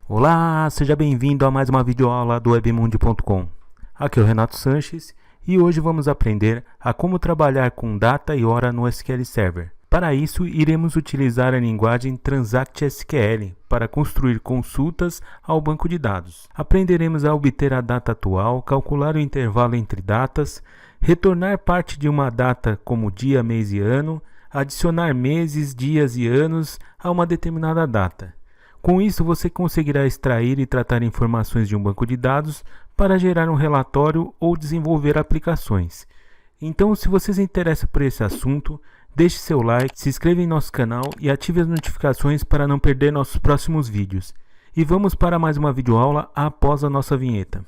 Olá, seja bem-vindo a mais uma videoaula do webmundi.com. Aqui é o Renato Sanches e hoje vamos aprender a como trabalhar com data e hora no SQL Server. Para isso, iremos utilizar a linguagem Transact SQL para construir consultas ao banco de dados. Aprenderemos a obter a data atual, calcular o intervalo entre datas, retornar parte de uma data como dia, mês e ano, adicionar meses, dias e anos a uma determinada data. Com isso, você conseguirá extrair e tratar informações de um banco de dados para gerar um relatório ou desenvolver aplicações. Então, se você se interessa por esse assunto, deixe seu like, se inscreva em nosso canal e ative as notificações para não perder nossos próximos vídeos. E vamos para mais uma videoaula após a nossa vinheta.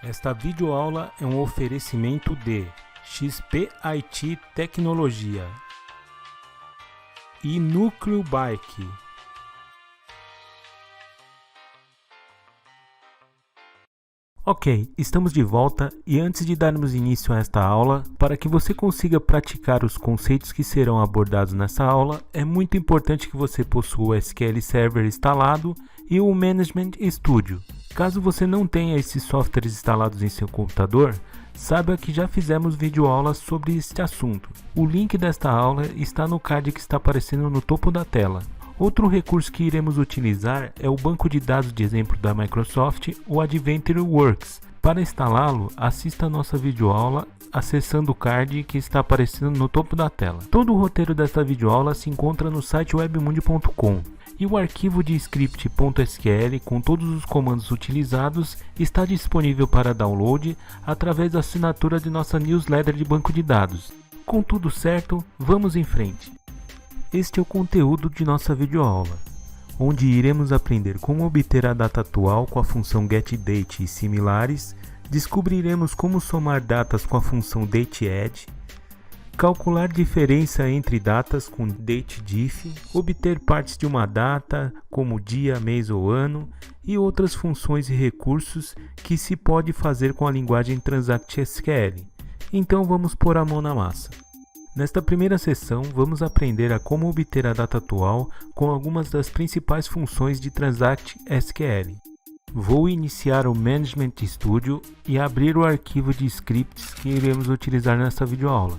Esta videoaula é um oferecimento de XP IT Tecnologia e Núcleo Bike. Ok, estamos de volta e antes de darmos início a esta aula, para que você consiga praticar os conceitos que serão abordados nessa aula, é muito importante que você possua o SQL Server instalado e o Management Studio. Caso você não tenha esses softwares instalados em seu computador, saiba que já fizemos videoaulas sobre este assunto. O link desta aula está no card que está aparecendo no topo da tela. Outro recurso que iremos utilizar é o banco de dados de exemplo da Microsoft, o Adventure Works. Para instalá-lo, assista a nossa videoaula acessando o card que está aparecendo no topo da tela. Todo o roteiro desta videoaula se encontra no site webmundi.com. E o arquivo de script.sql com todos os comandos utilizados está disponível para download através da assinatura de nossa newsletter de banco de dados. Com tudo certo, vamos em frente. Este é o conteúdo de nossa videoaula, onde iremos aprender como obter a data atual com a função getDate e similares, descobriremos como somar datas com a função dateAdd, calcular diferença entre datas com dateDiff, obter partes de uma data, como dia, mês ou ano, e outras funções e recursos que se pode fazer com a linguagem Transact SQL. Então vamos pôr a mão na massa. Nesta primeira sessão, vamos aprender a como obter a data atual com algumas das principais funções de Transact SQL. Vou iniciar o Management Studio e abrir o arquivo de scripts que iremos utilizar nesta videoaula.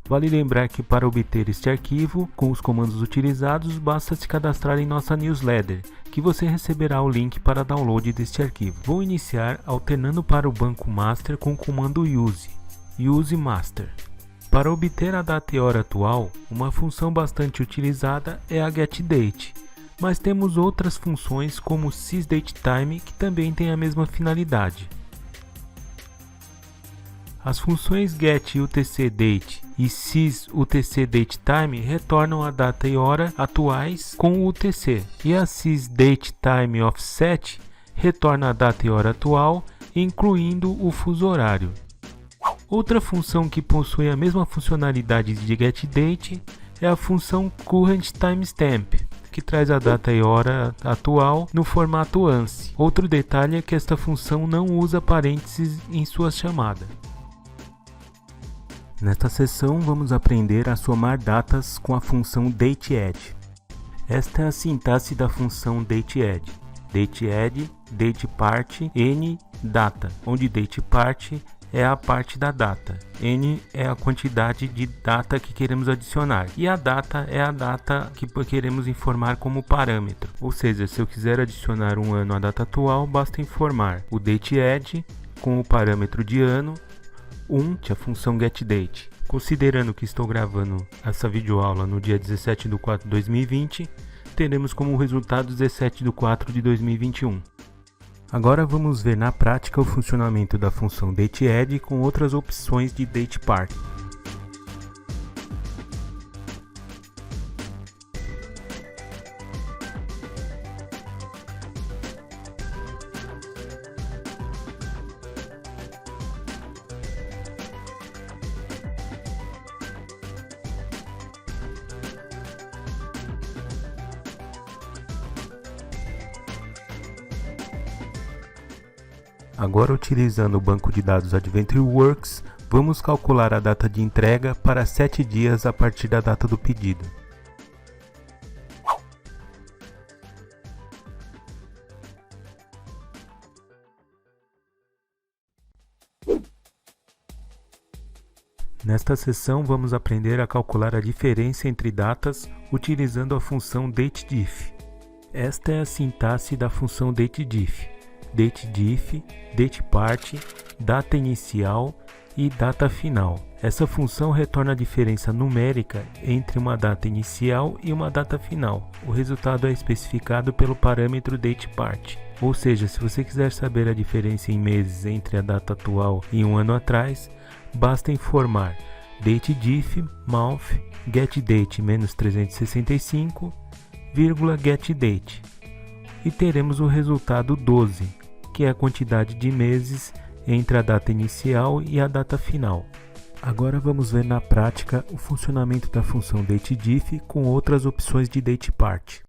Vale lembrar que para obter este arquivo, com os comandos utilizados, basta se cadastrar em nossa newsletter, que você receberá o link para download deste arquivo. Vou iniciar alternando para o banco master com o comando use master. Para obter a data e hora atual, uma função bastante utilizada é a getDate, mas temos outras funções como sysDateTime que também têm a mesma finalidade. As funções getUtcDate e sysUtcDateTime retornam a data e hora atuais com o UTC, e a sysDateTimeOffset retorna a data e hora atual, incluindo o fuso horário. Outra função que possui a mesma funcionalidade de getDate é a função currentTimestamp, que traz a data e hora atual no formato ANSI. Outro detalhe é que esta função não usa parênteses em sua chamada. Nesta sessão vamos aprender a somar datas com a função dateAdd. Esta é a sintaxe da função dateAdd. dateAdd, datepart, n, data, onde datepart é a parte da data, n é a quantidade de data que queremos adicionar e a data é a data que queremos informar como parâmetro. Ou seja, se eu quiser adicionar um ano à data atual, basta informar o dateAdd com o parâmetro de ano, a função getDate. Considerando que estou gravando essa videoaula no dia 17 de 4 de 2020, teremos como resultado 17 de 4 de 2021. Agora vamos ver na prática o funcionamento da função dateAdd com outras opções de datepart. Agora, utilizando o banco de dados AdventureWorks, vamos calcular a data de entrega para 7 dias a partir da data do pedido. Nesta seção, vamos aprender a calcular a diferença entre datas utilizando a função datediff. Esta é a sintaxe da função datediff: datediff, datepart, data inicial e data final. Essa função retorna a diferença numérica entre uma data inicial e uma data final. O resultado é especificado pelo parâmetro datepart. Ou seja, se você quiser saber a diferença em meses entre a data atual e um ano atrás, basta informar datediff month getDate menos 365, getDate, e teremos o resultado 12, que é a quantidade de meses entre a data inicial e a data final. Agora vamos ver na prática o funcionamento da função datediff com outras opções de datepart.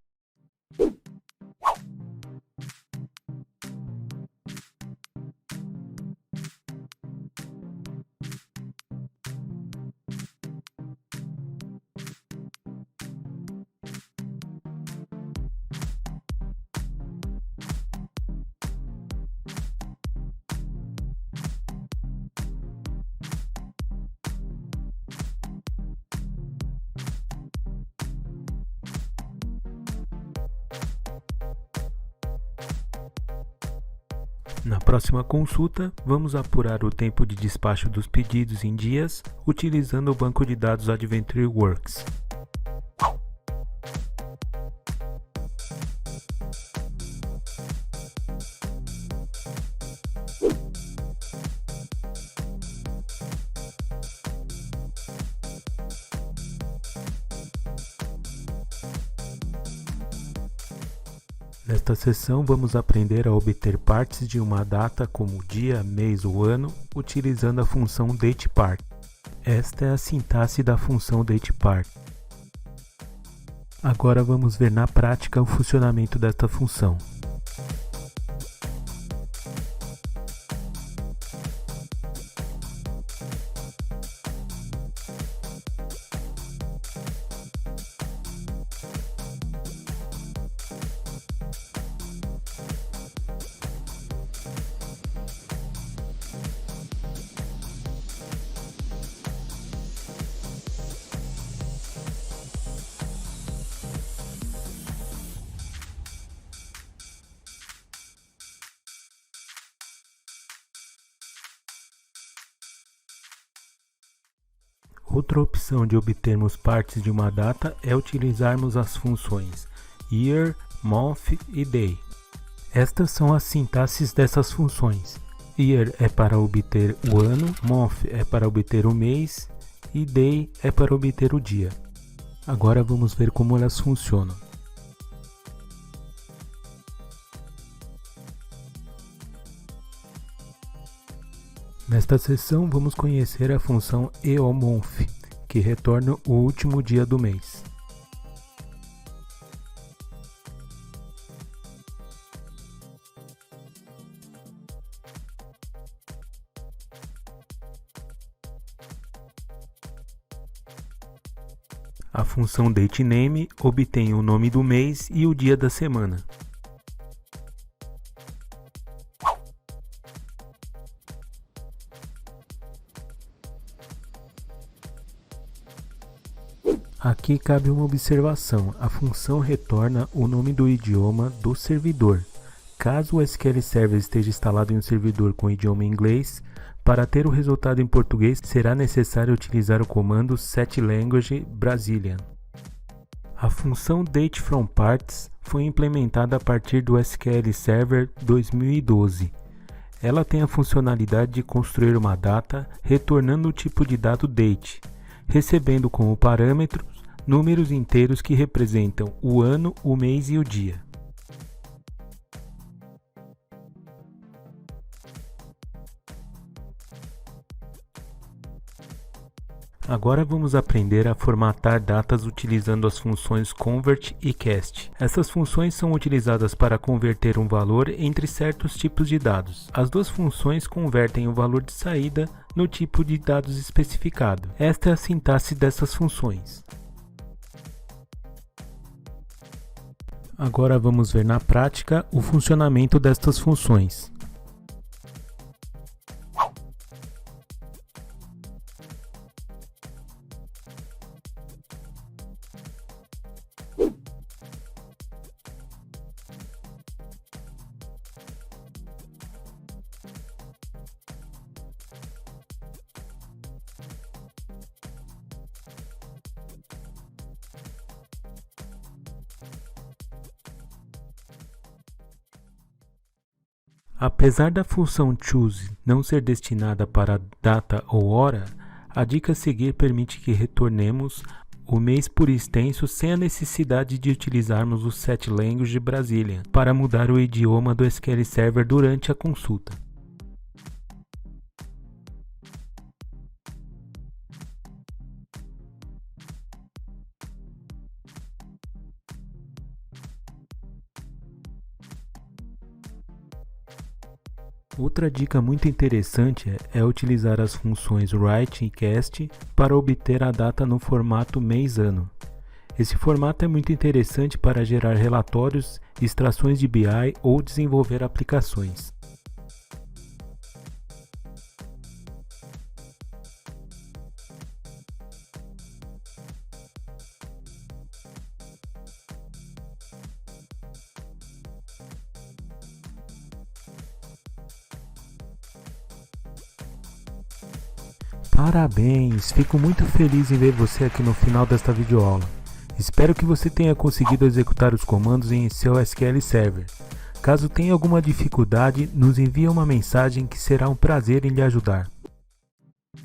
Na próxima consulta, vamos apurar o tempo de despacho dos pedidos em dias utilizando o banco de dados AdventureWorks. Nesta seção, vamos aprender a obter partes de uma data como dia, mês ou ano, utilizando a função datepart. Esta é a sintaxe da função datepart. Agora vamos ver na prática o funcionamento desta função. Outra opção de obtermos partes de uma data é utilizarmos as funções year, month e day. Estas são as sintaxes dessas funções. Year é para obter o ano, month é para obter o mês e day é para obter o dia. Agora vamos ver como elas funcionam. Nesta seção, vamos conhecer a função eomonth, que retorna o último dia do mês. A função datename obtém o nome do mês e o dia da semana. Aqui cabe uma observação: a função retorna o nome do idioma do servidor. Caso o SQL Server esteja instalado em um servidor com idioma inglês, para ter o resultado em português será necessário utilizar o comando setLanguage Brazilian. A função dateFromParts foi implementada a partir do SQL Server 2012. Ela tem a funcionalidade de construir uma data retornando o tipo de dado date, recebendo como parâmetros números inteiros que representam o ano, o mês e o dia. Agora vamos aprender a formatar datas utilizando as funções convert e cast. Essas funções são utilizadas para converter um valor entre certos tipos de dados. As duas funções convertem o valor de saída no tipo de dados especificado. Esta é a sintaxe dessas funções. Agora vamos ver na prática o funcionamento destas funções. Apesar da função choose não ser destinada para data ou hora, a dica a seguir permite que retornemos o mês por extenso sem a necessidade de utilizarmos o setLanguage Brazilian para mudar o idioma do SQL Server durante a consulta. Outra dica muito interessante é utilizar as funções write e cast para obter a data no formato mês-ano. Esse formato é muito interessante para gerar relatórios, extrações de BI ou desenvolver aplicações. Parabéns! Fico muito feliz em ver você aqui no final desta videoaula. Espero que você tenha conseguido executar os comandos em seu SQL Server. Caso tenha alguma dificuldade, nos envie uma mensagem que será um prazer em lhe ajudar.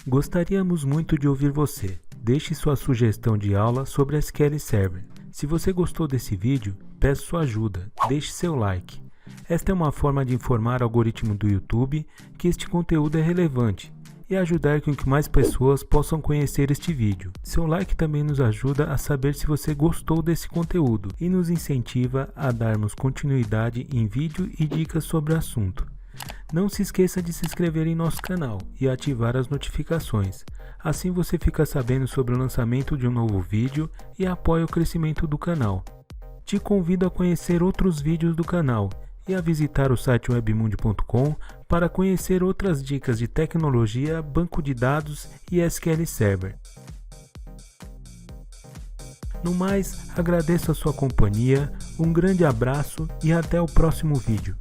Gostaríamos muito de ouvir você. Deixe sua sugestão de aula sobre SQL Server. Se você gostou desse vídeo, peço sua ajuda. Deixe seu like. Esta é uma forma de informar o algoritmo do YouTube que este conteúdo é relevante e ajudar com que mais pessoas possam conhecer este vídeo. Seu like também nos ajuda a saber se você gostou desse conteúdo e nos incentiva a darmos continuidade em vídeo e dicas sobre o assunto. Não se esqueça de se inscrever em nosso canal e ativar as notificações. Assim você fica sabendo sobre o lançamento de um novo vídeo e apoia o crescimento do canal. Te convido a conhecer outros vídeos do canal e a visitar o site webmundi.com para conhecer outras dicas de tecnologia, banco de dados e SQL Server. No mais, agradeço a sua companhia, um grande abraço e até o próximo vídeo.